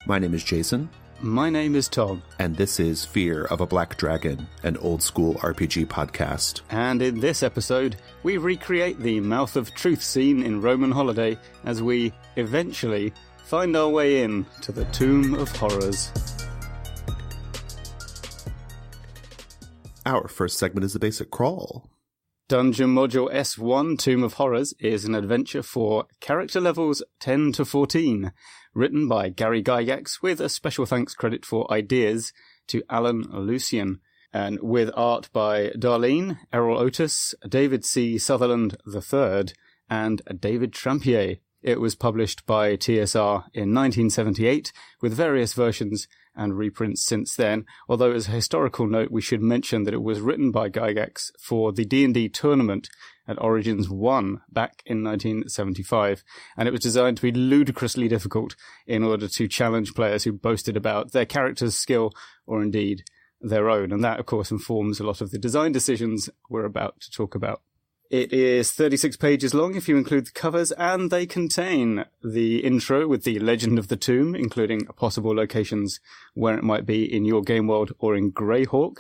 My name is Jason. My name is Tom. And this is Fear of a Black Dragon, an old-school RPG podcast. And in this episode, we recreate the Mouth of Truth scene in Roman Holiday as we eventually find our way in to the Tomb of Horrors. Our first segment is the Basic Crawl. Dungeon Module S1 Tomb of Horrors is an adventure for character levels 10 to 14, written by Gary Gygax with a special thanks credit for ideas to Alan Lucian, and with art by Darlene, Errol Otis, David C. Sutherland III, and David Trampier. It was published by TSR in 1978, with various versions and reprints since then, although as a historical note we should mention that it was written by Gygax for the D&D tournament at Origins 1 back in 1975, and it was designed to be ludicrously difficult in order to challenge players who boasted about their character's skill or indeed their own, and that of course informs a lot of the design decisions we're about to talk about. It is 36 pages long if you include the covers, and they contain the intro with the legend of the tomb, including possible locations where it might be in your game world or in Greyhawk,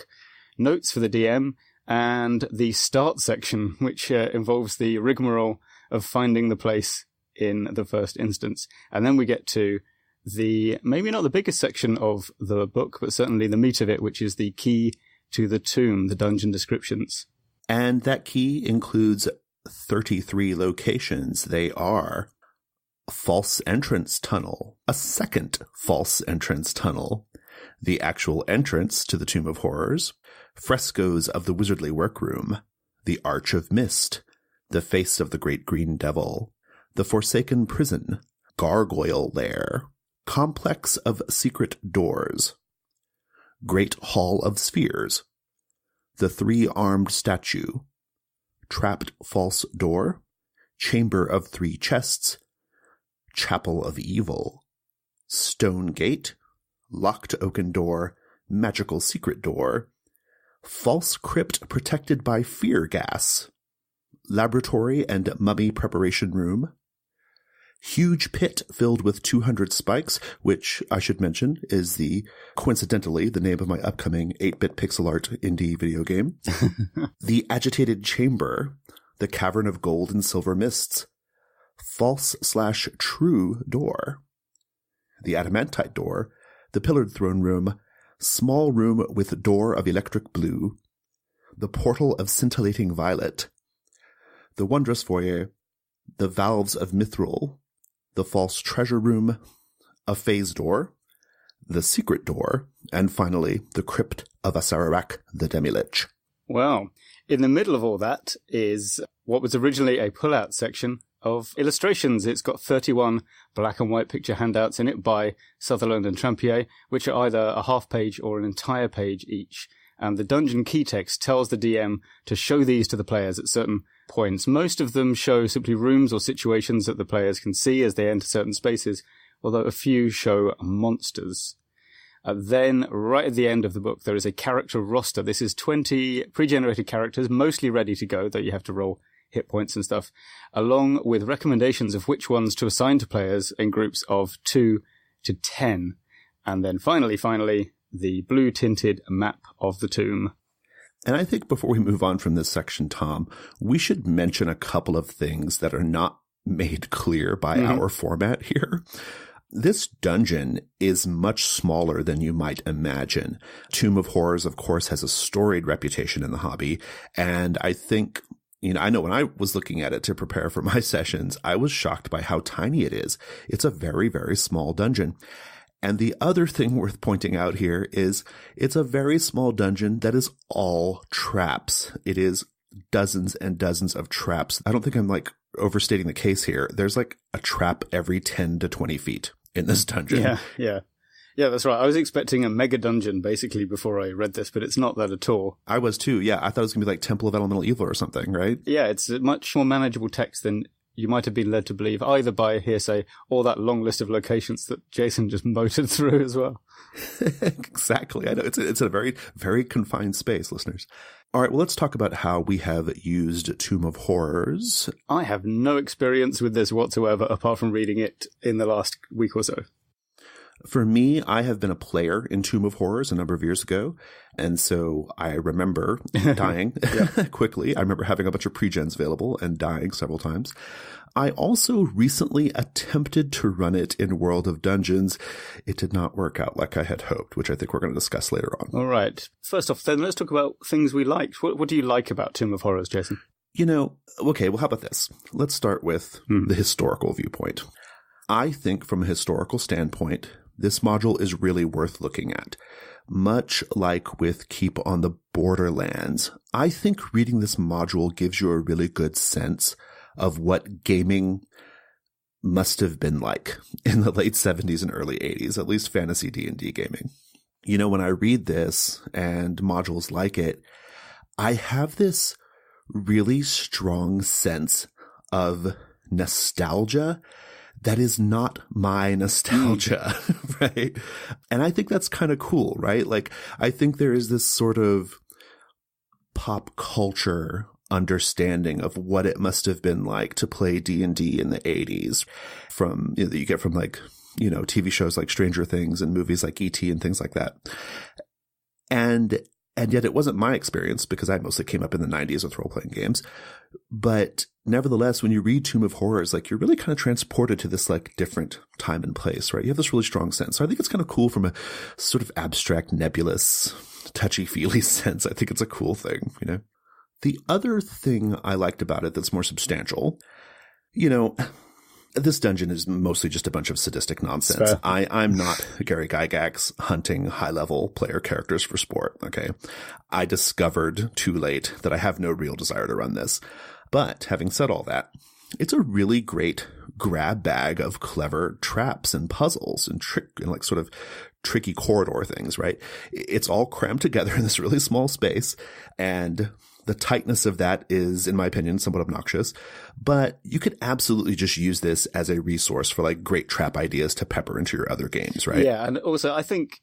notes for the DM, and the start section, which involves the rigmarole of finding the place in the first instance. And then we get to the, maybe not the biggest section of the book, but certainly the meat of it, which is the key to the tomb, the dungeon descriptions. And that key includes 33 locations. They are a false entrance tunnel, a second false entrance tunnel, the actual entrance to the Tomb of Horrors, frescoes of the Wizardly Workroom, the Arch of Mist, the face of the Great Green Devil, the Forsaken Prison, Gargoyle Lair, Complex of Secret Doors, Great Hall of Spheres, the Three-Armed Statue, Trapped False Door, Chamber of Three Chests, Chapel of Evil, Stone Gate, Locked Oaken Door, Magical Secret Door, False Crypt Protected by Fear Gas, Laboratory and Mummy Preparation Room, Huge Pit filled with 200 spikes, which I should mention is coincidentally, the name of my upcoming 8-bit pixel art indie video game. The Agitated Chamber, the Cavern of Gold and Silver Mists, False/True Door, the Adamantite Door, the Pillared Throne Room, Small Room with Door of Electric Blue, the Portal of Scintillating Violet, the Wondrous Foyer, the Valves of Mithril, the False Treasure Room, a Phase Door, the Secret Door, and finally, the Crypt of Asararak the Demi-Lich. Well, in the middle of all that is what was originally a pull-out section of illustrations. It's got 31 black and white picture handouts in it by Sutherland and Trampier, which are either a half page or an entire page each. And the dungeon key text tells the DM to show these to the players at certain points. Most of them show simply rooms or situations that the players can see as they enter certain spaces, although a few show monsters. Then, right at the end of the book, there is a character roster. This is 20 pre-generated characters, mostly ready to go, though you have to roll hit points and stuff, along with recommendations of which ones to assign to players in groups of 2 to 10. And then finally, the blue-tinted map of the tomb. And I think before we move on from this section, Tom, we should mention a couple of things that are not made clear by our format here. This dungeon is much smaller than you might imagine. Tomb of Horrors, of course, has a storied reputation in the hobby, and I think, I know when I was looking at it to prepare for my sessions, I was shocked by how tiny it is. It's a very, very small dungeon. And the other thing worth pointing out here is it's a very small dungeon that is all traps. It is dozens and dozens of traps. I don't think I'm overstating the case here. There's a trap every 10 to 20 feet in this dungeon. Yeah, that's right. I was expecting a mega dungeon basically before I read this, but it's not that at all. I was too. Yeah, I thought it was going to be like Temple of Elemental Evil or something, right? Yeah, it's a much more manageable text than you might have been led to believe, either by hearsay or that long list of locations that Jason just motored through as well. Exactly. I know. It's a very, very confined space, listeners. All right, well, let's talk about how we have used Tomb of Horrors. I have no experience with this whatsoever, apart from reading it in the last week or so. For me, I have been a player in Tomb of Horrors a number of years ago, and so I remember dying quickly. I remember having a bunch of pre-gens available and dying several times. I also recently attempted to run it in World of Dungeons. It did not work out like I had hoped, which I think we're going to discuss later on. All right. First off, then, let's talk about things we liked. What do you like about Tomb of Horrors, Jason? Okay, well, how about this? Let's start with the historical viewpoint. I think from a historical standpoint, this module is really worth looking at. Much like with Keep on the Borderlands, I think reading this module gives you a really good sense of what gaming must have been like in the late 70s and early 80s, at least fantasy D&D gaming. When I read this and modules like it, I have this really strong sense of nostalgia that is not my nostalgia, right? And I think that's kind of cool, right? Like, I think there is this sort of pop culture understanding of what it must have been like to play D&D in the 80s from, that you get from like, TV shows like Stranger Things and movies like E.T. and things like that. And yet it wasn't my experience because I mostly came up in the 90s with role-playing games. But nevertheless, when you read Tomb of Horrors, like, you're really kind of transported to this like different time and place, right? You have this really strong sense. So I think it's kind of cool from a sort of abstract, nebulous, touchy-feely sense. I think it's a cool thing, The other thing I liked about it that's more substantial, this dungeon is mostly just a bunch of sadistic nonsense. I'm not Gary Gygax hunting high-level player characters for sport, okay? I discovered too late that I have no real desire to run this. But having said all that, it's a really great grab bag of clever traps and puzzles and like sort of tricky corridor things, right? It's all crammed together in this really small space, and the tightness of that is, in my opinion, somewhat obnoxious, but you could absolutely just use this as a resource for like great trap ideas to pepper into your other games, right? Yeah, and also I think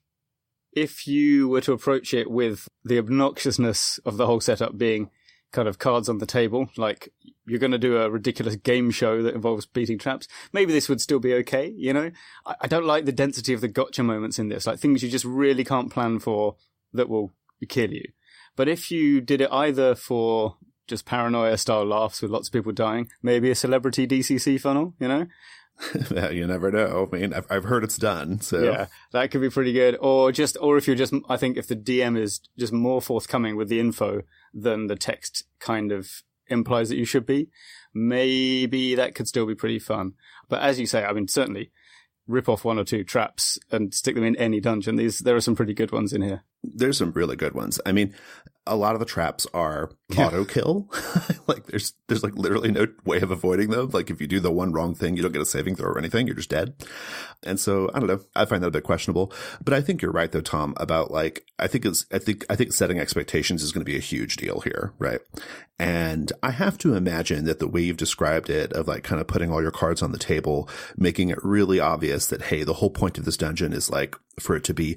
if you were to approach it with the obnoxiousness of the whole setup being kind of cards on the table, like you're going to do a ridiculous game show that involves beating traps, maybe this would still be okay, I don't like the density of the gotcha moments in this, like things you just really can't plan for that will kill you. But if you did it either for just paranoia-style laughs with lots of people dying, maybe a celebrity DCC funnel, Yeah, you never know. I mean, I've heard it's done, so yeah, that could be pretty good. Or if you're just, I think if the DM is just more forthcoming with the info than the text kind of implies that you should be, maybe that could still be pretty fun. But as you say, I mean, certainly rip off one or two traps and stick them in any dungeon. There are some pretty good ones in here. There's some really good ones. I mean, a lot of the traps are auto kill. Like there's like literally no way of avoiding them. Like if you do the one wrong thing, you don't get a saving throw or anything. You're just dead. And so I don't know. I find that a bit questionable, but I think you're right though, Tom, about like, I think setting expectations is going to be a huge deal here. Right. And I have to imagine that the way you've described it of like kind of putting all your cards on the table, making it really obvious that, hey, the whole point of this dungeon is like for it to be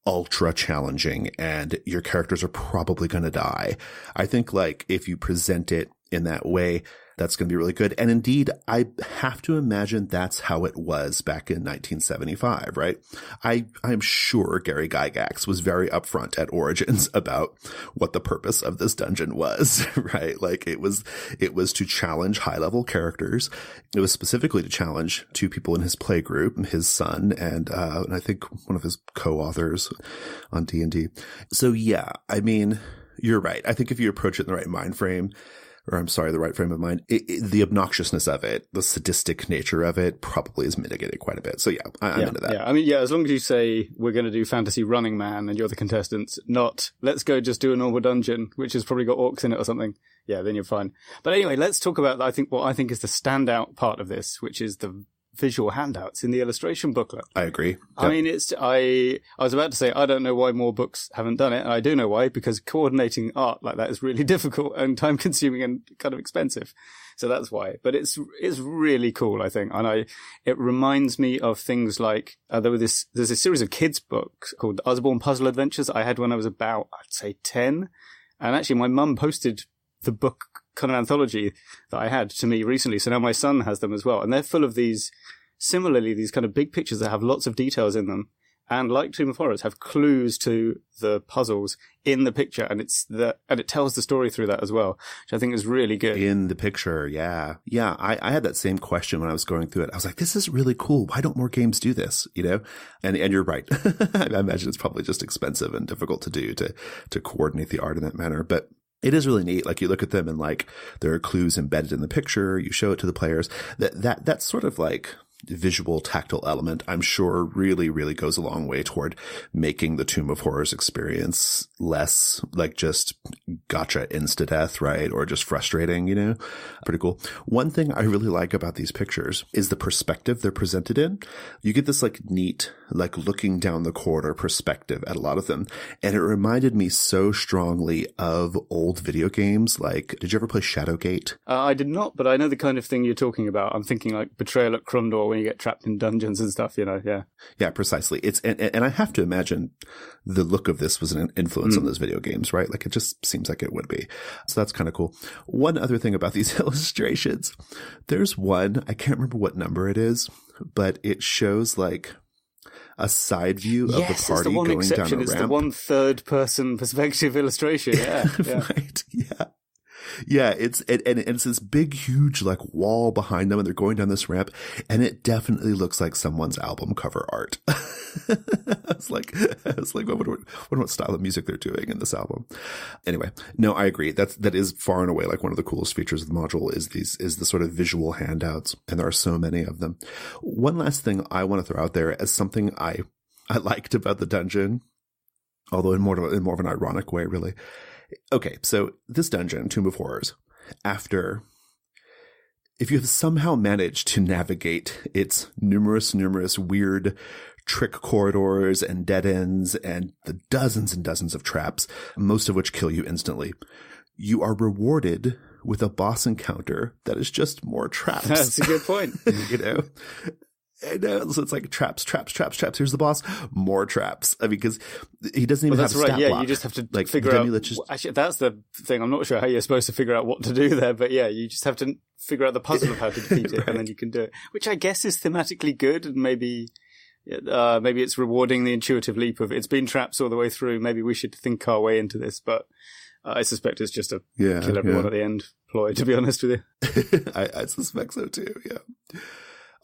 ultra challenging and your characters are probably going to die. I think like if you present it in that way, that's going to be really good. And indeed, I have to imagine that's how it was back in 1975, right? I'm sure Gary Gygax was very upfront at Origins about what the purpose of this dungeon was, right? Like it was to challenge high-level characters. It was specifically to challenge two people in his play group, his son and I think one of his co-authors on D&D. So yeah, I mean, you're right. I think if you approach it in the right mind frame, the right frame of mind, the obnoxiousness of it, the sadistic nature of it probably is mitigated quite a bit. So yeah, I'm into that. Yeah, I mean, yeah, as long as you say we're going to do Fantasy Running Man and you're the contestants, not let's go just do a normal dungeon, which has probably got orcs in it or something. Yeah, then you're fine. But anyway, let's talk about, what I think is the standout part of this, which is the visual handouts in the illustration booklet. I agree. Yep. I mean, I was about to say, I don't know why more books haven't done it. And I do know why, because coordinating art like that is really difficult and time consuming and kind of expensive. So that's why. But it's really cool, I think. And it reminds me of things like, there's a series of kids books called the Usborne Puzzle Adventures I had when I was about, I'd say 10. And actually my mum posted the book kind of anthology that I had to me recently. So now my son has them as well. And they're full of these similarly, these kind of big pictures that have lots of details in them, and like Tomb of Horrors, have clues to the puzzles in the picture, and it tells the story through that as well, which I think is really good. In the picture, yeah. Yeah, I had that same question when I was going through it. I was like, this is really cool. Why don't more games do this, you know? And you're right. I imagine it's probably just expensive and difficult to do to coordinate the art in that manner. But it is really neat. Like, you look at them and, like, there are clues embedded in the picture. You show it to the players. That's sort of like visual tactile element, I'm sure really, really goes a long way toward making the Tomb of Horrors experience less like just gotcha insta-death, right? Or just frustrating, you know? Pretty cool. One thing I really like about these pictures is the perspective they're presented in. You get this like neat, like looking down the corridor perspective at a lot of them. And it reminded me so strongly of old video games. Like, did you ever play Shadowgate? I did not, but I know the kind of thing you're talking about. I'm thinking like Betrayal at Crumdor when you get trapped in dungeons and stuff, you know, yeah. Yeah, precisely. It's and I have to imagine the look of this was an influence on those video games, right? Like, it just seems like it would be. So that's kind of cool. One other thing about these illustrations, there's one, I can't remember what number it is, but it shows like a side view of the party going down a ramp. It's the one third person perspective illustration, yeah. Right, yeah. Yeah, it's this big, huge like wall behind them, and they're going down this ramp, and it definitely looks like someone's album cover art. I was like, I wonder what style of music they're doing in this album. Anyway, no, I agree. That is far and away like one of the coolest features of the module is the sort of visual handouts, and there are so many of them. One last thing I want to throw out there as something I liked about the dungeon, although in more of an ironic way, really. Okay, so this dungeon, Tomb of Horrors, if you have somehow managed to navigate its numerous weird trick corridors and dead ends and the dozens and dozens of traps, most of which kill you instantly, you are rewarded with a boss encounter that is just more traps. That's a good point. You know? And so it's like traps. Here's the boss. More traps. I mean, because he doesn't even have a stat block. You just have to like figure out. Actually, that's the thing. I'm not sure how you're supposed to figure out what to do there, but yeah, you just have to figure out the puzzle of how to defeat it, right. And then you can do it. Which I guess is thematically good, and maybe it's rewarding the intuitive leap of it's been traps all the way through. Maybe we should think our way into this, but I suspect it's just a kill everyone at the end ploy. To be honest with you, I suspect so too. Yeah.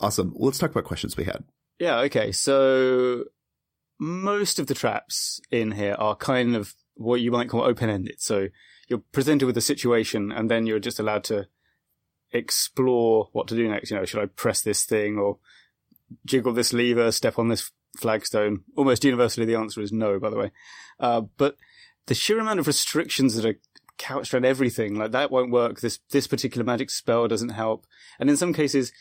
Awesome. Well, let's talk about questions we had. Yeah, okay. So most of the traps in here are kind of what you might call open-ended. So you're presented with a situation and then you're just allowed to explore what to do next. You know, should I press this thing or jiggle this lever, step on this flagstone? Almost universally the answer is no, by the way. But the sheer amount of restrictions that are couched around everything, like that won't work. This particular magic spell doesn't help. And in some cases,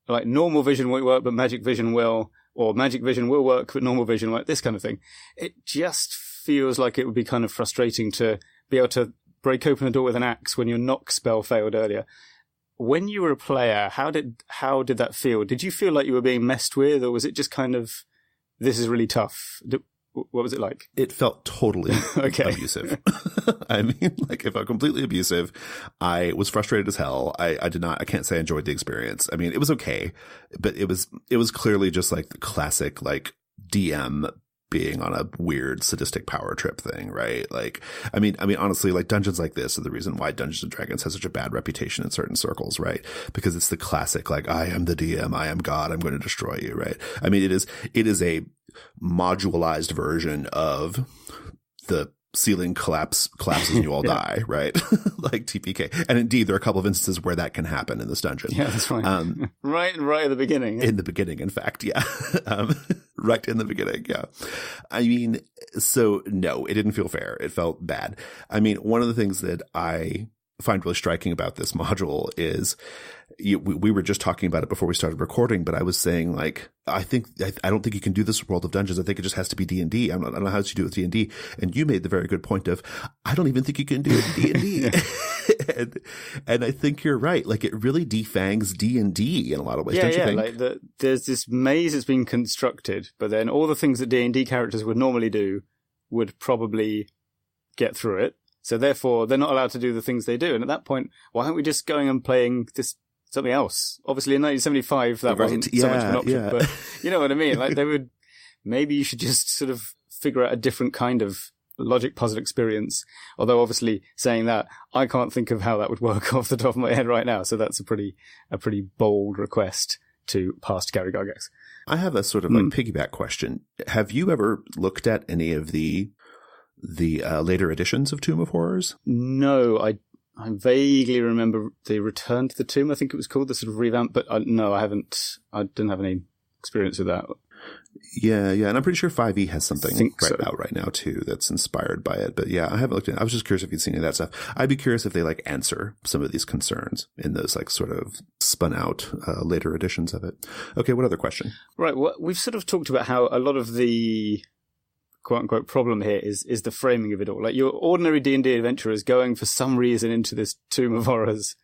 like normal vision won't work, but magic vision will, or magic vision will work, but normal vision won't, this kind of thing. It just feels like it would be kind of frustrating to be able to break open a door with an axe when your knock spell failed earlier. When you were a player, how did that feel? Did you feel like you were being messed with, or was it just kind of, this is really tough? What was it like? It felt totally abusive. I mean, like, it felt completely abusive. I was frustrated as hell. I can't say I enjoyed the experience. I mean, it was okay, but it was clearly just like the classic, like, DM being on a weird sadistic power trip thing, right? Like, I mean, honestly, like, dungeons like this are the reason why Dungeons and Dragons has such a bad reputation in certain circles, right? Because it's the classic, like, I am the DM, I am God, I'm going to destroy you, right? I mean, it is a modularized version of the ceiling collapses and you all die, right? Like TPK. And indeed, there are a couple of instances where that can happen in this dungeon. Yeah, that's right. Right at the beginning. Yeah. In the beginning, in fact, yeah. Right in the beginning, yeah. I mean, so no, it didn't feel fair. It felt bad. I mean, one of the things that I find really striking about this module is we were just talking about it before we started recording, but I was saying, like, I don't think you can do this World of Dungeons. I think it just has to be D&D. I don't know how to do it with D&D. And you made the very good point of, I don't even think you can do it with D&D. and I think you're right. Like, it really defangs D&D in a lot of ways, don't you think? Like there's this maze that's been constructed, but then all the things that D&D characters would normally do would probably get through it. So therefore, they're not allowed to do the things they do. And at that point, why aren't we just going and playing this something else. Obviously, in 1975, that wasn't so much of an option, but you know what I mean? Like, maybe you should just sort of figure out a different kind of logic puzzle experience. Although, obviously, saying that, I can't think of how that would work off the top of my head right now. So that's a pretty bold request to past Gary Gygax. I have a sort of like piggyback question. Have you ever looked at any of the later editions of Tomb of Horrors? No, I vaguely remember the Return to the Tomb, I think it was called, the sort of revamp, but no, I haven't. I didn't have any experience with that. Yeah, and I'm pretty sure 5e has something out right now too that's inspired by it. But yeah, I haven't looked at it. I was just curious if you'd seen any of that stuff. I'd be curious if they like answer some of these concerns in those like sort of spun out later editions of it. Okay, what other question? Right, well, we've sort of talked about how a lot of the quote unquote problem here is the framing of it all. Like, your ordinary D&D adventurer is going for some reason into this Tomb of Horrors.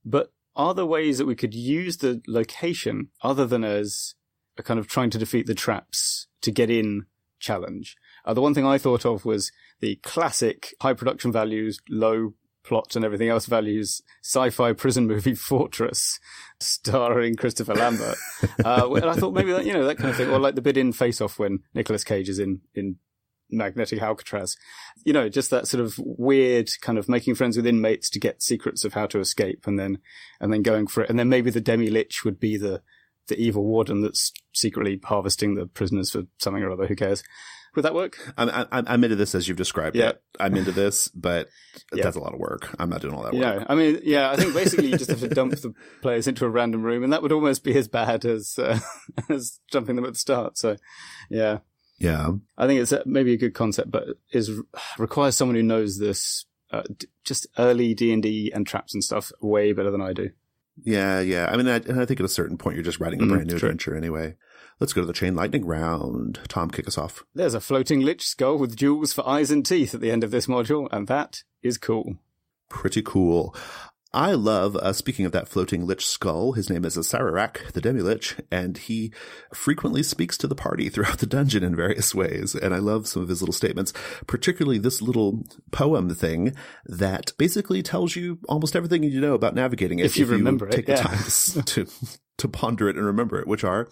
But are there ways that we could use the location other than as a kind of trying to defeat the traps to get in challenge? The one thing I thought of was the classic high production values, low plot and everything else values sci-fi prison movie Fortress starring Christopher Lambert. And I thought maybe that, that kind of thing, or like the bit in Face Off when Nicolas Cage is in Magnetic Alcatraz. Just that sort of weird kind of making friends with inmates to get secrets of how to escape and then going for it. And then maybe the Demi-Lich would be the evil warden that's secretly harvesting the prisoners for something or other. Who cares? Would that work? I'm into this as you've described it. I'm into this, but that's a lot of work. I'm not doing all that work. I think basically you just have to dump the players into a random room, and that would almost be as bad as jumping them at the start. So, yeah. I think it's maybe a good concept, but requires someone who knows this, just early D&D and traps and stuff way better than I do. Yeah. I mean, I think at a certain point you're just writing a brand new adventure anyway. Let's go to the chain lightning round. Tom, kick us off. There's a floating lich skull with jewels for eyes and teeth at the end of this module, and that is cool. Pretty cool. I love, speaking of that floating lich skull, his name is Sararak, the Demi-Lich, and he frequently speaks to the party throughout the dungeon in various ways. And I love some of his little statements, particularly this little poem thing that basically tells you almost everything you know about navigating it. If you remember it, take the time to ponder it and remember it, which are: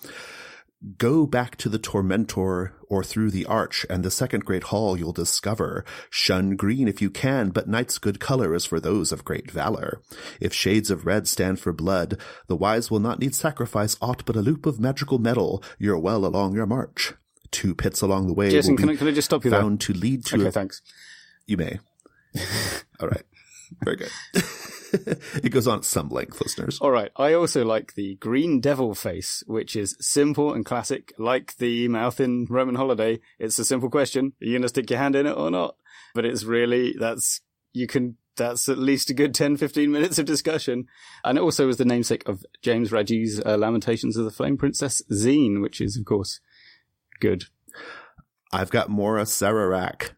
go back to the Tormentor or through the arch, and the second great hall you'll discover. Shun green if you can, but night's good color is for those of great valor. If shades of red stand for blood, the wise will not need sacrifice aught but a loop of magical metal. You're well along your march. 2 pits along the way Jason, will be can I just stop you there? found to lead to... Okay, thanks. You may. All right. Very good. It goes on at some length, listeners. All right. I also like the green devil face, which is simple and classic, like the mouth in Roman Holiday. It's a simple question: are you going to stick your hand in it or not? But it's really, that's at least a good 10-15 minutes of discussion. And it also is the namesake of James Raji's Lamentations of the Flame Princess zine, which is, of course, good. I've got Mora Sararak.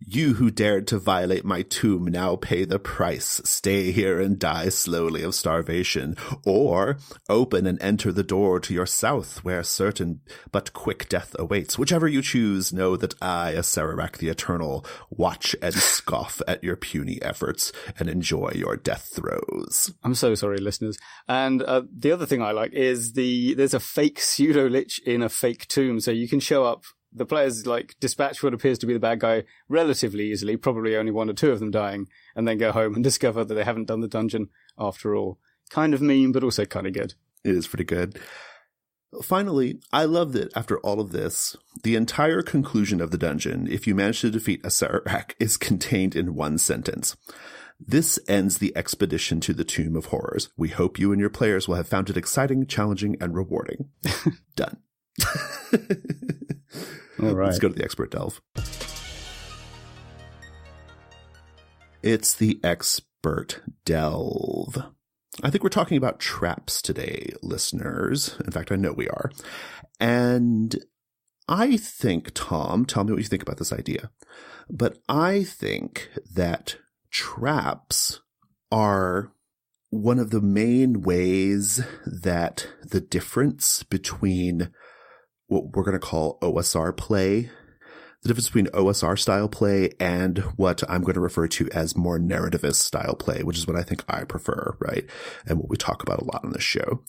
You who dared to violate my tomb now pay the price. Stay here and die slowly of starvation, or open and enter the door to your south where certain but quick death awaits. Whichever you choose, know that I, Sararak the Eternal, watch and scoff at your puny efforts and enjoy your death throes. I'm so sorry, listeners. And the other thing I like is there's a fake pseudo-lich in a fake tomb, so you can show up. The players dispatch what appears to be the bad guy relatively easily, probably only 1 or 2 of them dying, and then go home and discover that they haven't done the dungeon after all. Kind of mean, but also kind of good. It is pretty good. Finally, I love that after all of this, the entire conclusion of the dungeon, if you manage to defeat a Sararak, is contained in 1 sentence. This ends the expedition to the Tomb of Horrors. We hope you and your players will have found it exciting, challenging, and rewarding. Done. All right. Let's go to the Expert Delve. It's the Expert Delve. I think we're talking about traps today, listeners. In fact, I know we are. And I think, Tom, tell me what you think about this idea. But I think that traps are one of the main ways that the difference between what we're going to call OSR play the difference between OSR style play and what I'm going to refer to as more narrativist style play, which is what I think I prefer, right? And what we talk about a lot on this show.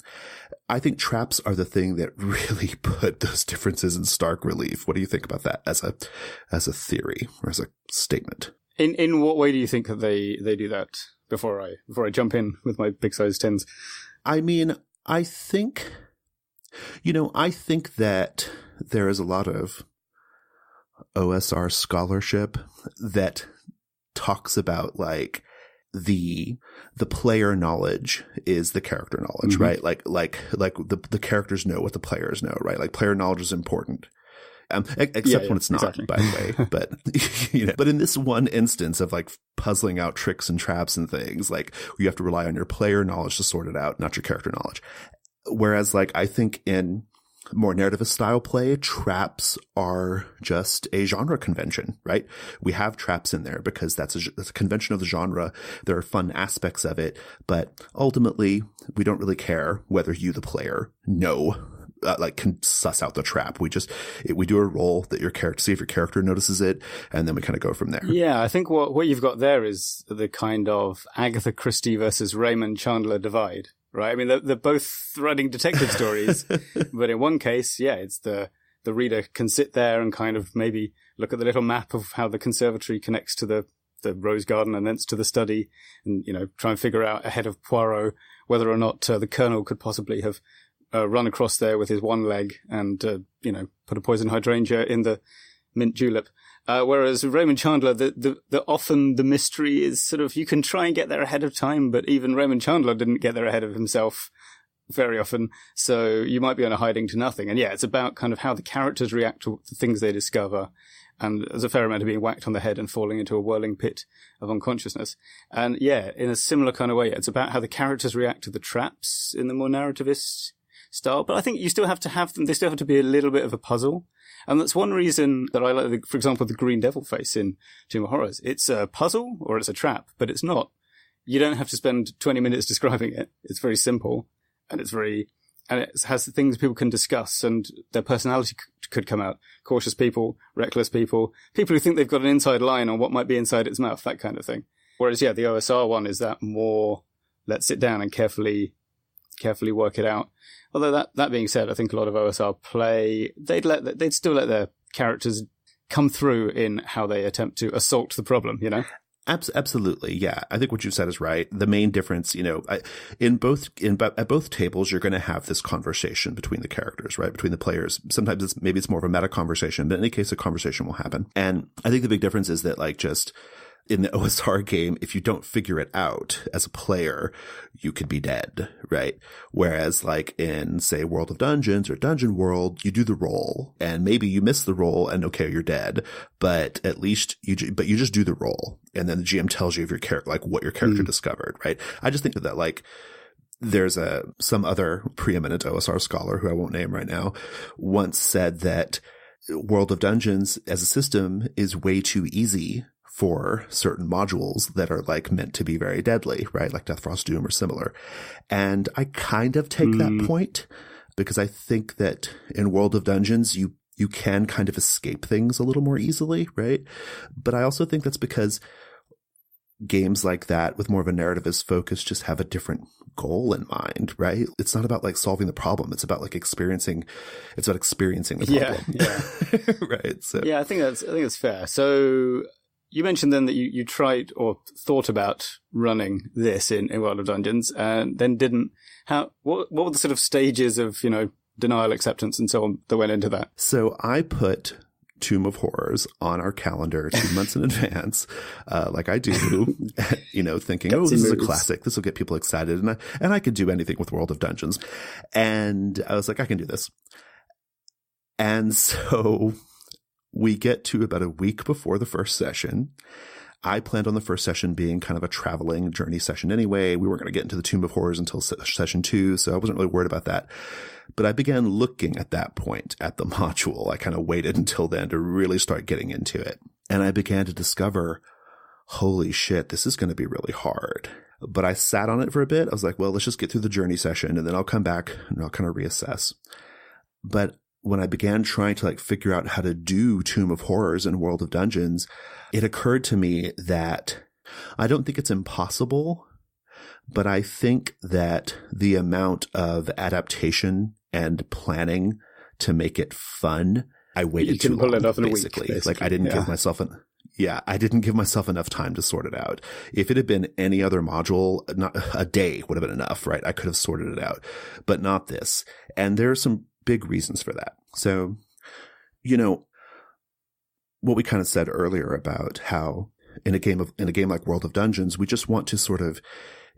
I think traps are the thing that really put those differences in stark relief. What do you think about that as a theory or as a statement? In what way do you think that they do that? Before I jump in with my big size 10s. I mean, I think that there is a lot of OSR scholarship that talks about like the player knowledge is the character knowledge, mm-hmm. right? Like the characters know what the players know, right? Like player knowledge is important. Except when it's not, exactly. By the way. But, but in this one instance of like puzzling out tricks and traps and things, like you have to rely on your player knowledge to sort it out, not your character knowledge. Whereas like I think in more narrativist style play, traps are just a genre convention, right? We have traps in there because that's a convention of the genre. There are fun aspects of it, but ultimately we don't really care whether you, the player, know can suss out the trap. We do a roll that your character, see if your character notices it, and then we kind of go from there. Yeah, I think what you've got there is the kind of Agatha Christie versus Raymond Chandler divide, right? I mean, they're both writing detective stories, but in one case, it's the reader can sit there and kind of maybe look at the little map of how the conservatory connects to the rose garden and thence to the study, and try and figure out ahead of Poirot whether or not the Colonel could possibly have run across there with his one leg and, put a poison hydrangea in the mint julep. Whereas Raymond Chandler, often the mystery is sort of, you can try and get there ahead of time, but even Raymond Chandler didn't get there ahead of himself very often. So you might be on a hiding to nothing. And it's about kind of how the characters react to the things they discover. And there's a fair amount of being whacked on the head and falling into a whirling pit of unconsciousness. And in a similar kind of way, it's about how the characters react to the traps in the more narrativist style, but I think you still have to have them. They still have to be a little bit of a puzzle. And that's one reason that I like, for example, the green devil face in Tomb of Horrors. It's a puzzle or it's a trap, but it's not. You don't have to spend 20 minutes describing it. It's very simple and it has things people can discuss and their personality could come out. Cautious people, reckless people, people who think they've got an inside line on what might be inside its mouth, that kind of thing. Whereas, the OSR one is that more, let's sit down and carefully work it out. Although that being said, I think a lot of OSR play, they'd still let their characters come through in how they attempt to assault the problem, Absolutely. Yeah. I think what you said is right. The main difference, at both tables, you're going to have this conversation between the characters, right? Between the players. Sometimes it's more of a meta conversation, but in any case, a conversation will happen. And I think the big difference is that just in the OSR game, if you don't figure it out as a player, you could be dead, right? Whereas in, say, World of Dungeons or Dungeon World, you do the roll and maybe you miss the roll and okay, you're dead, but at least you just do the roll. And then the GM tells you if your character, what your character discovered, right? I just think that there's some other preeminent OSR scholar who I won't name right now once said that World of Dungeons as a system is way too easy for certain modules that are meant to be very deadly, right? Like Death Frost Doom or similar. And I kind of take that point because I think that in World of Dungeons, you can kind of escape things a little more easily, right? But I also think that's because games like that with more of a narrativist focus just have a different goal in mind, right? It's not about solving the problem. It's about experiencing the problem. Yeah. Right. So I think that's fair. So you mentioned then that you tried or thought about running this in World of Dungeons and then didn't. What were the sort of stages of, denial, acceptance and so on that went into that? So I put Tomb of Horrors on our calendar 2 months in advance, like I do, thinking, this is a classic. This will get people excited. And I could do anything with World of Dungeons. And I was like, I can do this. And so we get to about a week before the first session. I planned on the first session being kind of a traveling journey session anyway. We weren't going to get into the Tomb of Horrors until session 2, so I wasn't really worried about that. But I began looking at that point at the module. I kind of waited until then to really start getting into it. And I began to discover, holy shit, this is going to be really hard. But I sat on it for a bit. I was like, well, let's just get through the journey session and then I'll come back and I'll kind of reassess. But when I began trying to like figure out how to do Tomb of Horrors and World of Dungeons, it occurred to me that I don't think it's impossible, but I think that the amount of adaptation and planning to make it fun, I waited too long, basically. Like I didn't give myself I didn't give myself enough time to sort it out. If it had been any other module, not a day would have been enough, right? I could have sorted it out, but not this. And there are some big reasons for that. So, what we kind of said earlier about how in a game like World of Dungeons, we just want to sort of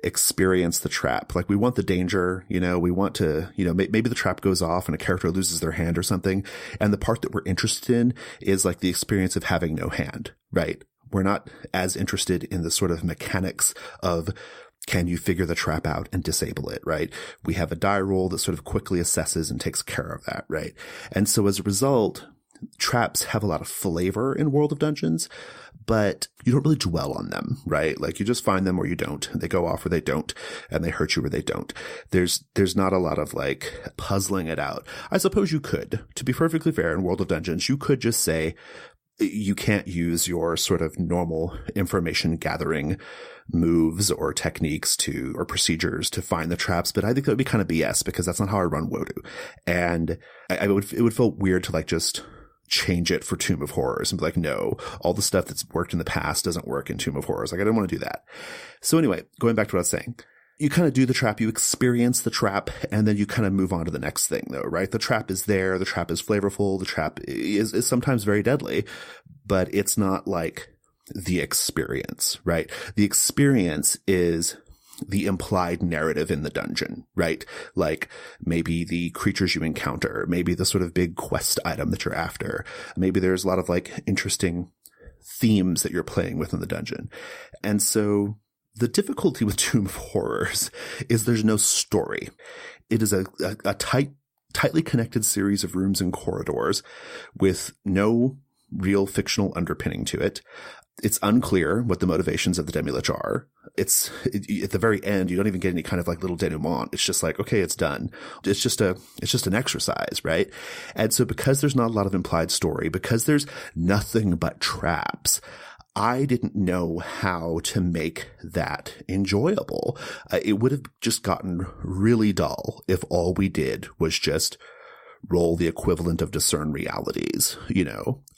experience the trap. Like we want the danger, we want to, maybe the trap goes off and a character loses their hand or something. And the part that we're interested in is like the experience of having no hand, right? We're not as interested in the sort of mechanics of, can you figure the trap out and disable it, right? We have a die roll that sort of quickly assesses and takes care of that, right? And so as a result, traps have a lot of flavor in World of Dungeons, but you don't really dwell on them, right? Like you just find them or you don't. They go off or they don't, and they hurt you or they don't. There's not a lot of like puzzling it out. I suppose you could, to be perfectly fair, in World of Dungeons, you could just say you can't use your sort of normal information gathering moves or techniques or procedures to find the traps. But I think that would be kind of BS because that's not how I run WODU. And it would feel weird to like just change it for Tomb of Horrors and be like, no, all the stuff that's worked in the past doesn't work in Tomb of Horrors. Like I didn't want to do that. So anyway, going back to what I was saying, you kind of do the trap, you experience the trap, and then you kind of move on to the next thing though, right? The trap is there. The trap is flavorful. The trap is sometimes very deadly, but it's not like the experience, right? The experience is the implied narrative in the dungeon, right? Like maybe the creatures you encounter, maybe the sort of big quest item that you're after. Maybe there's a lot of like interesting themes that you're playing with in the dungeon. And so the difficulty with Tomb of Horrors is there's no story. It is a tightly connected series of rooms and corridors with no real fictional underpinning to it. It's unclear what the motivations of the Demi-Lich are. At the very end, you don't even get any kind of like little denouement. It's just like, okay, it's done. It's just an exercise, right? And so because there's not a lot of implied story, because there's nothing but traps, I didn't know how to make that enjoyable. It would have just gotten really dull if all we did was just roll the equivalent of discern realities,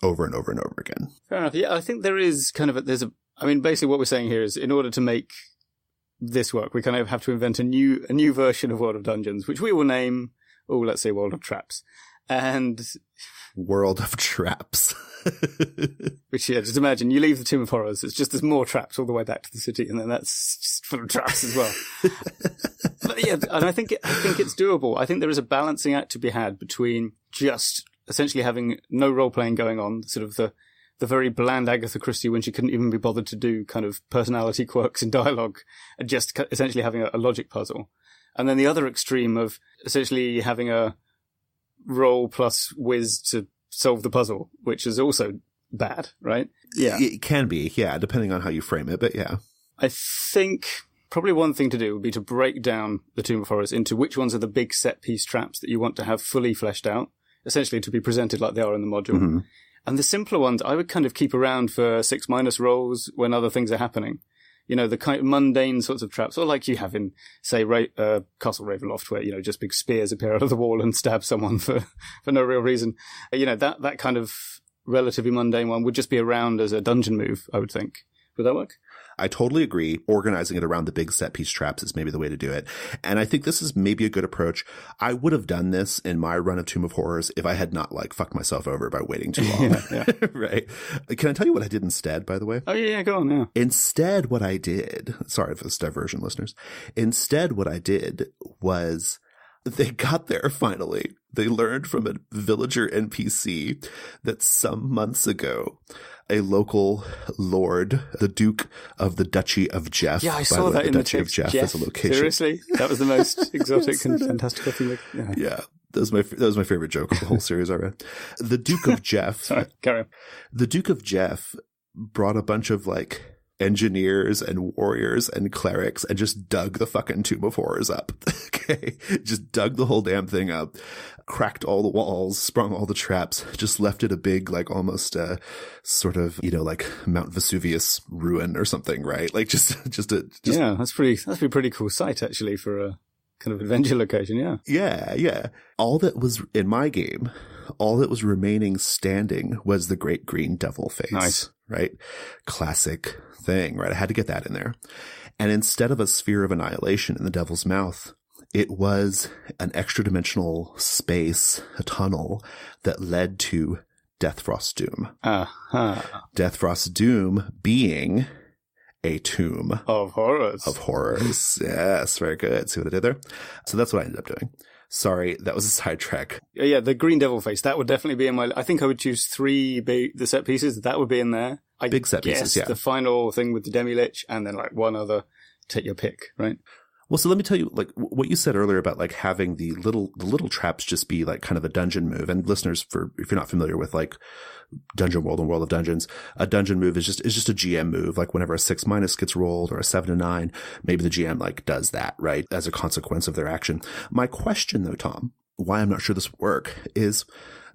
over and over and over again. Fair enough. Yeah, I think there is kind of basically what we're saying here is in order to make this work, we kind of have to invent a new version of World of Dungeons, which we will name, let's say World of Traps. And World of Traps. Which, just imagine, you leave the Tomb of Horrors, there's more traps all the way back to the city, and then that's just full of traps as well. But yeah, and I think it's doable. I think there is a balancing act to be had between just essentially having no role-playing going on, sort of the very bland Agatha Christie when she couldn't even be bothered to do kind of personality quirks in dialogue, and just essentially having a logic puzzle. And then the other extreme of essentially having a roll plus whiz to solve the puzzle, which is also bad, right? Yeah. It can be, yeah, depending on how you frame it, but yeah. I think probably one thing to do would be to break down the Tomb of Horrors into which ones are the big set-piece traps that you want to have fully fleshed out, essentially to be presented like they are in the module. Mm-hmm. And the simpler ones I would kind of keep around for 6- rolls when other things are happening. The kind of mundane sorts of traps, or like you have in, say, Castle Ravenloft, where, just big spears appear out of the wall and stab someone for no real reason. That kind of relatively mundane one would just be around as a dungeon move, I would think. Would that work? I totally agree. Organizing it around the big set piece traps is maybe the way to do it. And I think this is maybe a good approach. I would have done this in my run of Tomb of Horrors if I had not fucked myself over by waiting too long. Yeah. Right. Can I tell you what I did instead, by the way? Oh, yeah, go on now. Instead, what I did, sorry for this diversion, listeners. Instead, what I did was they got there finally. They learned from a villager NPC that some months ago, a local lord, the Duke of the Duchy of Jeff. Yeah, I saw that in the Duchy of Jeff as a location. Seriously? That was the most exotic and fantastical thing. Yeah. That was my favorite joke of the whole series I read. The Duke of Jeff. Sorry, carry on. The Duke of Jeff brought a bunch of engineers and warriors and clerics and just dug the fucking Tomb of Horrors up. Okay. Just dug the whole damn thing up, cracked all the walls, sprung all the traps, just left it a big, like almost sort of, like Mount Vesuvius ruin or something, right? Like yeah, that's a pretty cool site actually for a kind of adventure location. Yeah. Yeah. All that was in my game, all that was remaining standing was the Great Green Devil Face. Nice. Right? Classic thing, right? I had to get that in there. And instead of a sphere of annihilation in the devil's mouth, it was an extra dimensional space, a tunnel that led to Deathfrost Doom. Uh-huh. Deathfrost Doom being a tomb of horrors. Of horrors. Yes, very good. See what I did there? So that's what I ended up doing. Sorry, that was a sidetrack. Yeah, the Green Devil Face, that would definitely be in my... I think I would choose the set pieces. That would be in there. Big set pieces, yeah. The final thing with the Demi-Lich, and then like one other, take your pick, right? Well, so let me tell you, like, what you said earlier about, like, having the little traps just be, like, kind of a dungeon move. And listeners, if you're not familiar with, like, Dungeon World and World of Dungeons, a dungeon move is just a GM move. Like, whenever a 6- gets rolled or a 7-9, maybe the GM, like, does that, right, as a consequence of their action. My question, though, Tom, why I'm not sure this would work is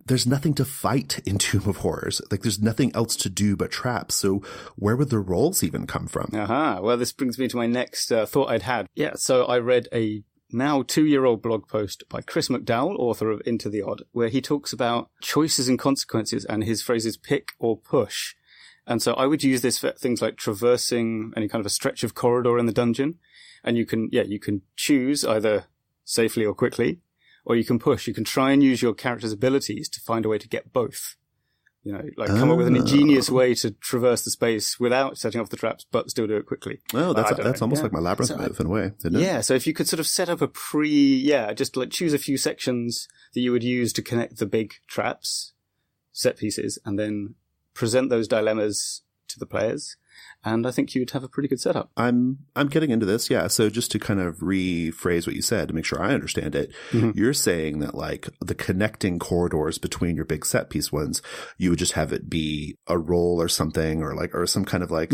there's nothing to fight in Tomb of Horrors. Like, there's nothing else to do but traps. So where would the rolls even come from? Well, this brings me to my next thought I'd had. Yeah, so I read a now 2-year-old blog post by Chris McDowell, author of Into the Odd, where he talks about choices and consequences, and his phrase is pick or push. And so I would use this for things like traversing any kind of a stretch of corridor in the dungeon. And you can choose either safely or quickly, or you can push. You can try and use your character's abilities to find a way to get both. Come up with an ingenious way to traverse the space without setting off the traps, but still do it quickly. Oh, that's almost like my labyrinth move in a way, isn't it? Yeah, so if you could sort of set up just like choose a few sections that you would use to connect the big traps, set pieces, and then present those dilemmas to the players. And I think you'd have a pretty good setup. I'm getting into this, yeah. So just to kind of rephrase what you said to make sure I understand it, you're saying that like the connecting corridors between your big set piece ones, you would just have it be a roll or something, or some kind of like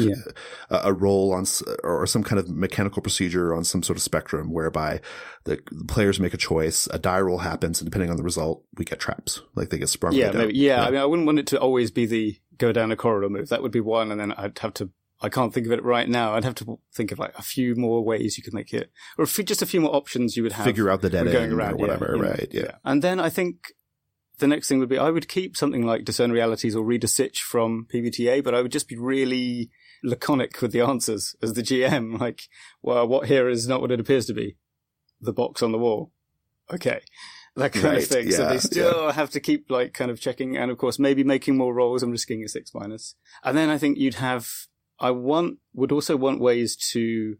a roll on, or some kind of mechanical procedure on some sort of spectrum whereby the players make a choice, a die roll happens, and depending on the result, we get traps. Like they get sprung. Yeah, maybe. Yeah, I mean, I wouldn't want it to always be the go down a corridor move. That would be one, and then I can't think of it right now. I'd have to think of like a few more ways you could make it, or just a few more options you would have. Figure out the dead end or whatever, right? Yeah. And then I think the next thing would be I would keep something like Discern Realities or Read a Sitch from PBTA, but I would just be really laconic with the answers as the GM. Like, well, what here is not what it appears to be. The box on the wall. Okay. That kind of thing. Yeah, so they still have to keep like kind of checking, and of course maybe making more rolls and risking a 6-. And then I think would also want ways to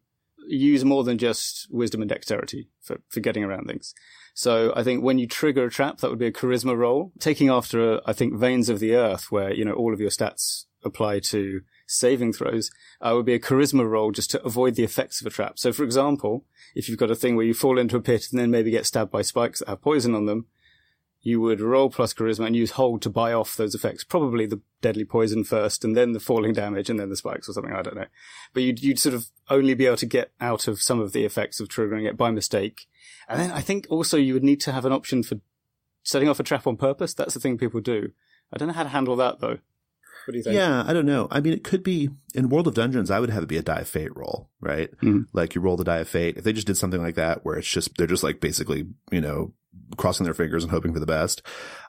use more than just wisdom and dexterity for getting around things. So I think when you trigger a trap, that would be a charisma roll. Taking after, I think, Veins of the Earth, where, all of your stats apply to saving throws, would be a charisma roll just to avoid the effects of a trap. So for example, if you've got a thing where you fall into a pit and then maybe get stabbed by spikes that have poison on them, you would roll plus charisma and use hold to buy off those effects. Probably the deadly poison first, and then the falling damage, and then the spikes or something. I don't know. But you'd sort of only be able to get out of some of the effects of triggering it by mistake. And then I think also you would need to have an option for setting off a trap on purpose. That's the thing people do. I don't know how to handle that, though. What do you think? Yeah, I don't know. I mean, it could be in World of Dungeons, I would have it be a die of fate roll, right? Mm-hmm. Like you roll the die of fate. If they just did something like that where they're just like basically, crossing their fingers and hoping for the best,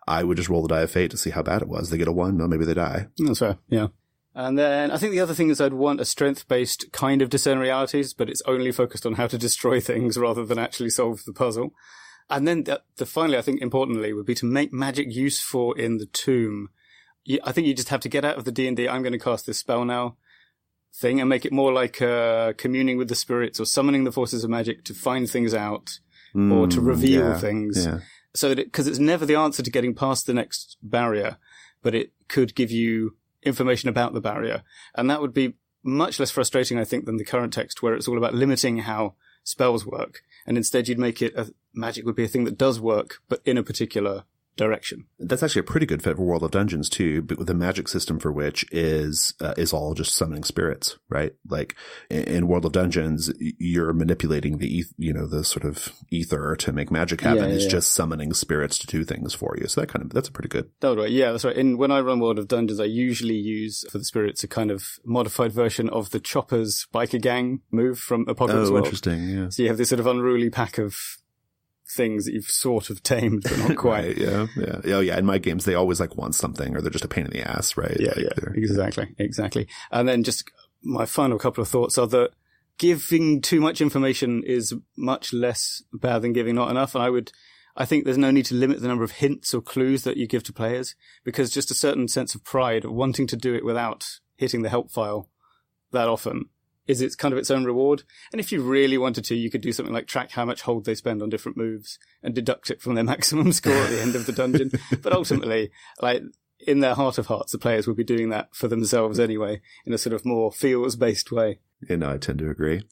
I would just roll the die of fate to see how bad it was. They get a 1, well, maybe they die. That's fair, yeah. And then I think the other thing is I'd want a strength-based kind of Discern Realities, but it's only focused on how to destroy things rather than actually solve the puzzle. And then finally, I think importantly, would be to make magic useful in the tomb. I think you just have to get out of the D&D, I'm going to cast this spell now thing, and make it more like communing with the spirits or summoning the forces of magic to find things out or to reveal things. Yeah. So because it's never the answer to getting past the next barrier, but it could give you information about the barrier. And that would be much less frustrating, I think, than the current text where it's all about limiting how spells work. And instead you'd make it magic would be a thing that does work, but in a particular direction. That's actually a pretty good fit for World of Dungeons too, but with the magic system for which is all just summoning spirits, right? Like in World of Dungeons, you're manipulating the sort of ether to make magic happen. It's just summoning spirits to do things for you. So that's a pretty good. Oh, right. Yeah, that's right. When I run World of Dungeons, I usually use for the spirits a kind of modified version of the Chopper's biker gang move from Apocalypse World. Oh, interesting. Yeah. So you have this sort of unruly pack of things that you've sort of tamed, but not quite. Right, yeah. Oh, yeah. In my games, they always want something, or they're just a pain in the ass, right? Yeah, exactly. And then just my final couple of thoughts are that giving too much information is much less bad than giving not enough. And I think there's no need to limit the number of hints or clues that you give to players, because just a certain sense of pride of wanting to do it without hitting the help file that often it's kind of its own reward. And if you really wanted to, you could do something like track how much hold they spend on different moves and deduct it from their maximum score at the end of the dungeon. But ultimately, in their heart of hearts, the players would be doing that for themselves anyway, in a sort of more feels-based way. I tend to agree.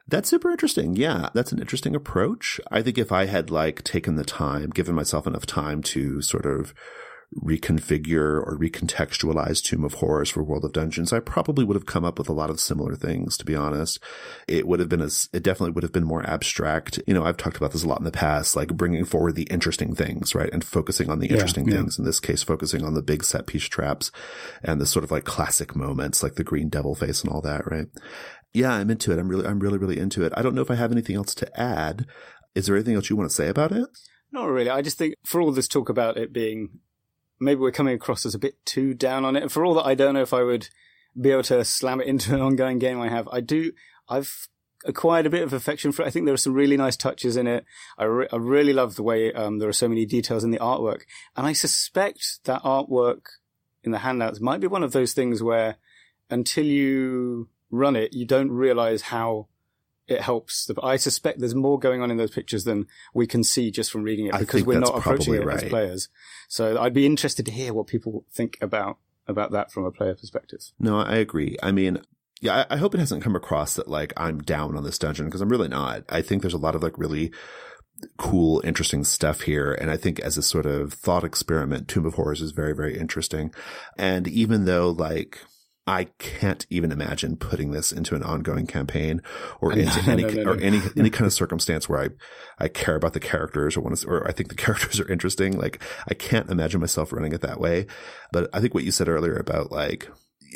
That's super interesting. Yeah, that's an interesting approach. I think if I had taken the time, given myself enough time to sort of reconfigure or recontextualize Tomb of Horrors for World of Dungeons, I probably would have come up with a lot of similar things, to be honest. It definitely would have been more abstract. I've talked about this a lot in the past, bringing forward the interesting things, right? And focusing on the interesting things. In this case, focusing on the big set piece traps and the sort of classic moments, like the green devil face and all that, right? Yeah, I'm into it. I'm really into it. I don't know if I have anything else to add. Is there anything else you want to say about it? Not really. I just think for all this talk about it being, maybe we're coming across as a bit too down on it. And for all that, I don't know if I would be able to slam it into an ongoing game I have. I've acquired a bit of affection for it. I think there are some really nice touches in it. I really love the way there are so many details in the artwork. And I suspect that artwork in the handouts might be one of those things where until you run it, you don't realize how it helps. I suspect there's more going on in those pictures than we can see just from reading it, because we're not approaching it as players. So I'd be interested to hear what people think about that from a player perspective. No, I agree. I mean, yeah, I hope it hasn't come across that I'm down on this dungeon, because I'm really not. I think there's a lot of really cool, interesting stuff here. And I think as a sort of thought experiment, Tomb of Horrors is very, very interesting. And even though I can't even imagine putting this into an ongoing campaign or into any kind of circumstance where I care about the characters or I think the characters are interesting. I can't imagine myself running it that way. But I think what you said earlier about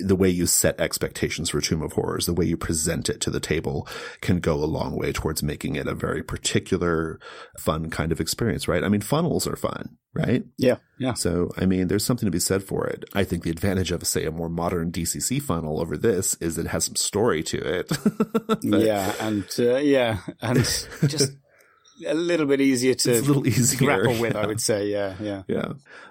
the way you set expectations for Tomb of Horrors, the way you present it to the table can go a long way towards making it a very particular, fun kind of experience, right? I mean, funnels are fun, right? Yeah. So, I mean, there's something to be said for it. I think the advantage of, say, a more modern DCC funnel over this is it has some story to it. And just a little bit easier to grapple with, I would say. Yeah.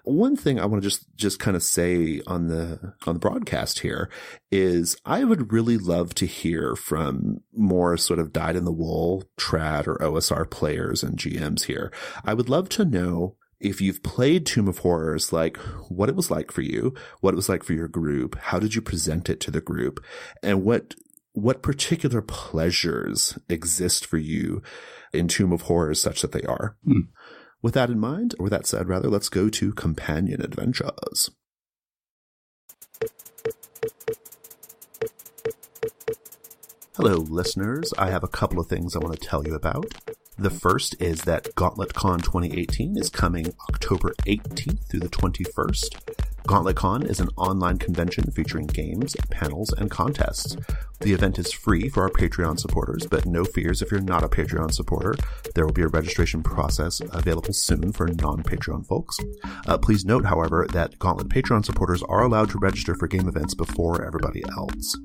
One thing I want to just kind of say on the broadcast here is I would really love to hear from more sort of dyed-in-the-wool trad or OSR players and GMs here. I would love to know if you've played Tomb of Horrors, what it was like for you, what it was like for your group, how did you present it to the group, and what particular pleasures exist for you in Tomb of Horrors such that they are. With that in mind, or with that said, rather, let's go to companion adventures. Hello, listeners. I have a couple of things I want to tell you about. The first is that GauntletCon 2018 is coming October 18th through the 21st. GauntletCon is an online convention featuring games, panels, and contests. The event is free for our Patreon supporters, but no fears if you're not a Patreon supporter. There will be a registration process available soon for non-Patreon folks. Please note, however, that Gauntlet Patreon supporters are allowed to register for game events before everybody else.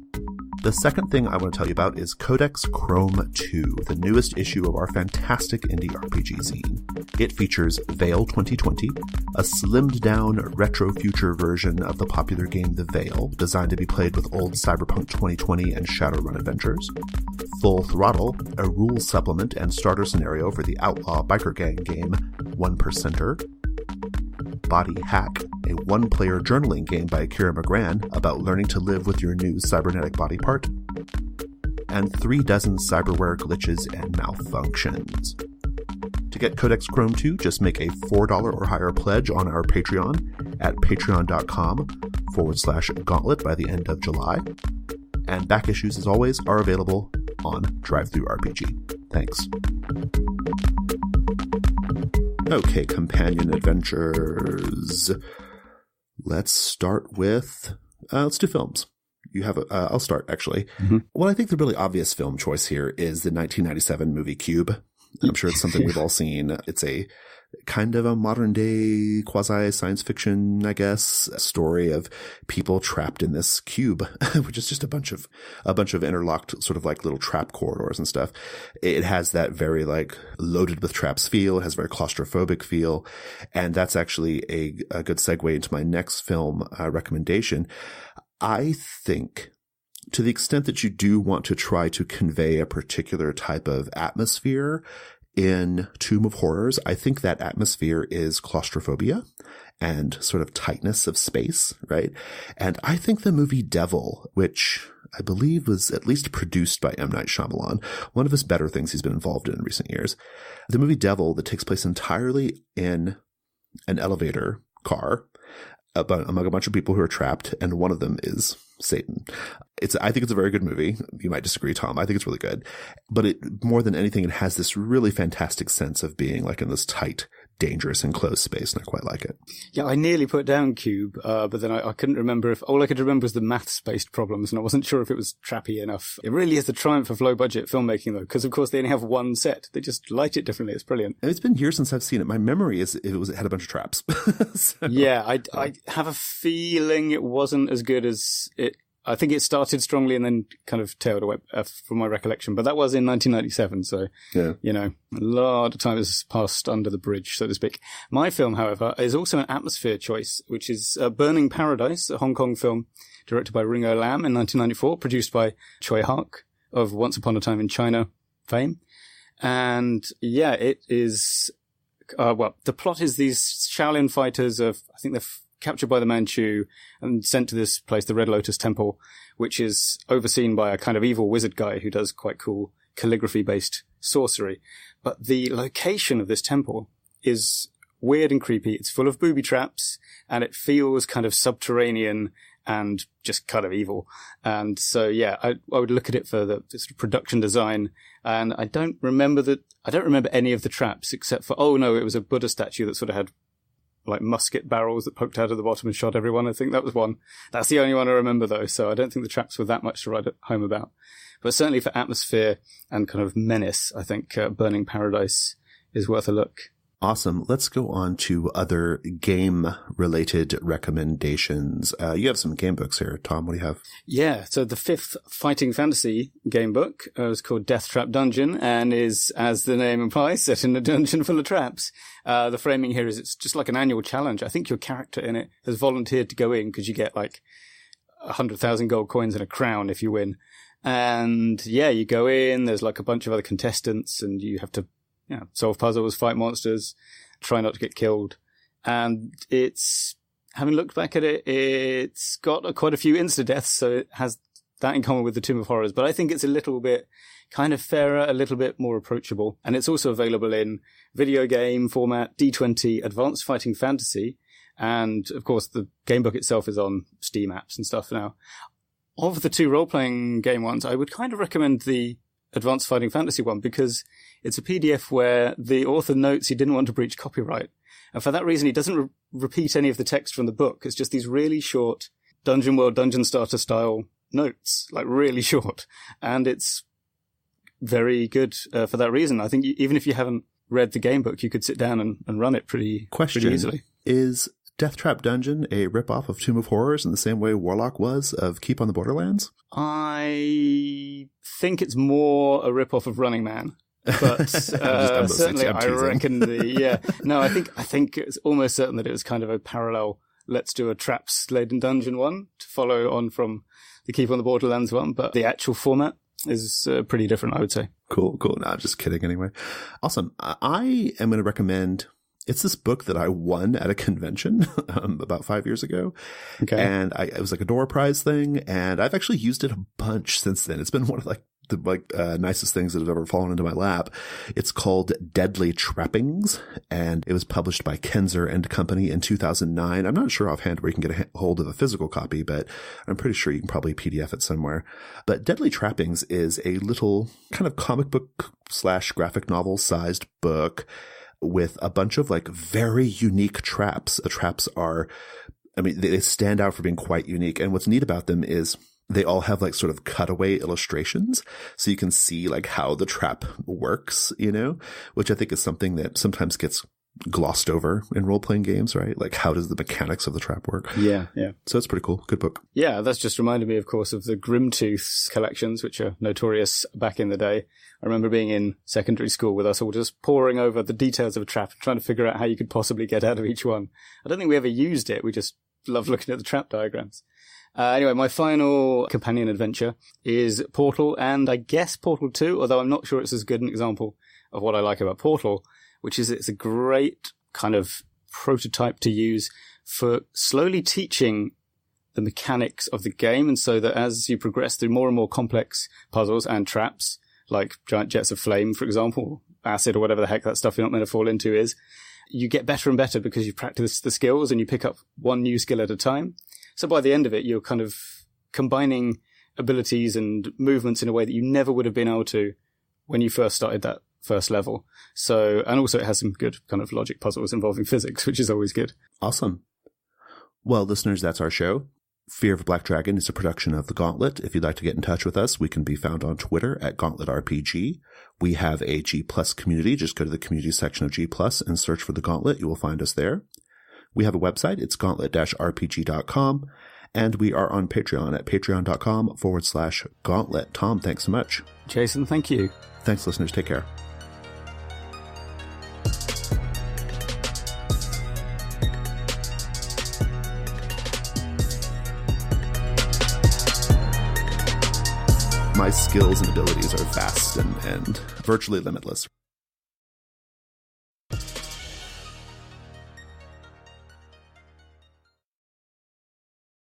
The second thing I want to tell you about is Codex Chrome 2, the newest issue of our fantastic indie RPG zine. It features Veil 2020, a slimmed-down retro-future version of the popular game The Veil, designed to be played with old Cyberpunk 2020 and Shadowrun adventures. Full Throttle, a rules supplement and starter scenario for the outlaw biker gang game 1%er. Body Hack, a one-player journaling game by Kira McGran about learning to live with your new cybernetic body part, and 36 cyberware glitches and malfunctions. To To get Codex Chrome 2, just make a $4 or higher pledge on our Patreon at patreon.com/gauntlet by the end of July. And back issues, as always, are available on DriveThruRPG. Thanks. Okay, companion adventures. Let's start with, let's do films. You have I'll start, actually. Mm-hmm. Well, I think the really obvious film choice here is the 1997 movie Cube. I'm sure it's something we've all seen. It's a kind of a modern day quasi science fiction, I guess, story of people trapped in this cube, which is just a bunch of interlocked sort of like little trap corridors and stuff. It has that very like loaded with traps feel. It has a very claustrophobic feel. And that's actually a good segue into my next film recommendation. I think, to the extent that you do want to try to convey a particular type of atmosphere in Tomb of Horrors, I think that atmosphere is claustrophobia and sort of tightness of space, right? And I think the movie Devil, which I believe was at least produced by M. Night Shyamalan, one of his better things he's been involved in recent years, the movie Devil that takes place entirely in an elevator car among a bunch of people who are trapped, and one of them is Satan. I think it's a very good movie. You might disagree, Tom. I think it's really good. But more than anything, it has this really fantastic sense of being like in this tight, dangerous, enclosed space, and I quite like it. Yeah, I nearly put down Cube, but then I couldn't remember all I could remember was the maths-based problems, and I wasn't sure if it was trappy enough. It really is the triumph of low-budget filmmaking, though, because, of course, they only have one set. They just light it differently. It's brilliant. And it's been years since I've seen it. My memory is it had a bunch of traps. So, yeah, I have a feeling it wasn't as good as it. I think it started strongly and then kind of tailed away from my recollection. But that was in 1997, so, a lot of time has passed under the bridge, so to speak. My film, however, is also an atmosphere choice, which is Burning Paradise, a Hong Kong film directed by Ringo Lam in 1994, produced by Choi Hark of Once Upon a Time in China fame. And, yeah, it is... the plot is these Shaolin fighters I think they're captured by the Manchu and sent to this place, the Red Lotus Temple, which is overseen by a kind of evil wizard guy who does quite cool calligraphy-based sorcery. But the location of this temple is weird and creepy. It's full of booby traps, and it feels kind of subterranean and just kind of evil. And so, yeah, I would look at it for the sort of production design. And I don't remember any of the traps except for, it was a Buddha statue that sort of had like musket barrels that poked out of the bottom and shot everyone. I think that was one. That's the only one I remember, though, so I don't think the traps were that much to write home about. But certainly for atmosphere and kind of menace, I think Burning Paradise is worth a look. Awesome. Let's go on to other game-related recommendations. You have some game books here. Tom, what do you have? Yeah, so the fifth fighting fantasy game book is called Death Trap Dungeon and is, as the name implies, set in a dungeon full of traps. The framing here is it's just like an annual challenge. I think your character in it has volunteered to go in because you get like 100,000 gold coins and a crown if you win. And yeah, you go in, there's like a bunch of other contestants and you have to solve puzzles, fight monsters, try not to get killed. And it's, having looked back at it, it's got quite a few insta-deaths, so it has that in common with the Tomb of Horrors. But I think it's a little bit kind of fairer, a little bit more approachable. And it's also available in video game format, D20, Advanced Fighting Fantasy. And, of course, the game book itself is on Steam apps and stuff now. Of the two role-playing game ones, I would kind of recommend the Advanced Fighting Fantasy one because it's a PDF where the author notes he didn't want to breach copyright. And for that reason, he doesn't repeat any of the text from the book. It's just these really short Dungeon World, Dungeon Starter style notes, like really short. And it's very good for that reason. I think even if you haven't read the game book, you could sit down and run it pretty easily. Is Death Trap Dungeon a ripoff of Tomb of Horrors in the same way Warlock was of Keep on the Borderlands? I think it's more a ripoff of Running Man. But certainly I reckon I think it's almost certain that it was kind of a parallel let's do a traps-laden dungeon one to follow on from the Keep on the Borderlands one, but the actual format is pretty different, I would say. Cool. No, I'm just kidding anyway. Awesome. I am going to recommend, it's this book that I won at a convention about 5 years ago. Okay. And it was like a door prize thing, and I've actually used it a bunch since then. It's been one of like the nicest things that have ever fallen into my lap. It's called Deadly Trappings, and it was published by Kenzer and Company in 2009. I'm not sure offhand where you can get a hold of a physical copy, but I'm pretty sure you can probably PDF it somewhere. But Deadly Trappings is a little kind of comic book / graphic novel sized book with a bunch of like very unique traps. The traps are, I mean, they stand out for being quite unique. And what's neat about them is they all have like sort of cutaway illustrations. So you can see like how the trap works, you know, which I think is something that sometimes gets glossed over in role-playing games, right? Like, how does the mechanics of the trap work? Yeah. So it's pretty cool. Good book. Yeah, that's just reminded me, of course, of the Grimtooth collections, which are notorious back in the day. I remember being in secondary school with us all just poring over the details of a trap and trying to figure out how you could possibly get out of each one. I don't think we ever used it. We just loved looking at the trap diagrams. Anyway, my final companion adventure is Portal, and I guess Portal 2, although I'm not sure it's as good an example of what I like about Portal, which is it's a great kind of prototype to use for slowly teaching the mechanics of the game. And so that as you progress through more and more complex puzzles and traps, like giant jets of flame, for example, acid or whatever the heck that stuff you're not meant to fall into is, you get better and better because you practice the skills and you pick up one new skill at a time. So by the end of it, you're kind of combining abilities and movements in a way that you never would have been able to when you first started that first level. So, and also it has some good kind of logic puzzles involving physics, which is always good. Awesome. Well, listeners, that's our show. Fear of a Black Dragon is a production of The Gauntlet. If you'd like to get in touch with us, we can be found on Twitter at GauntletRPG. We have a G+ community. Just go to the community section of G+ and search for The Gauntlet. You will find us there. We have a website. It's gauntlet-rpg.com. And we are on Patreon at patreon.com/gauntlet. Tom, thanks so much. Jason, thank you. Thanks, listeners. Take care. My skills and abilities are vast and virtually limitless.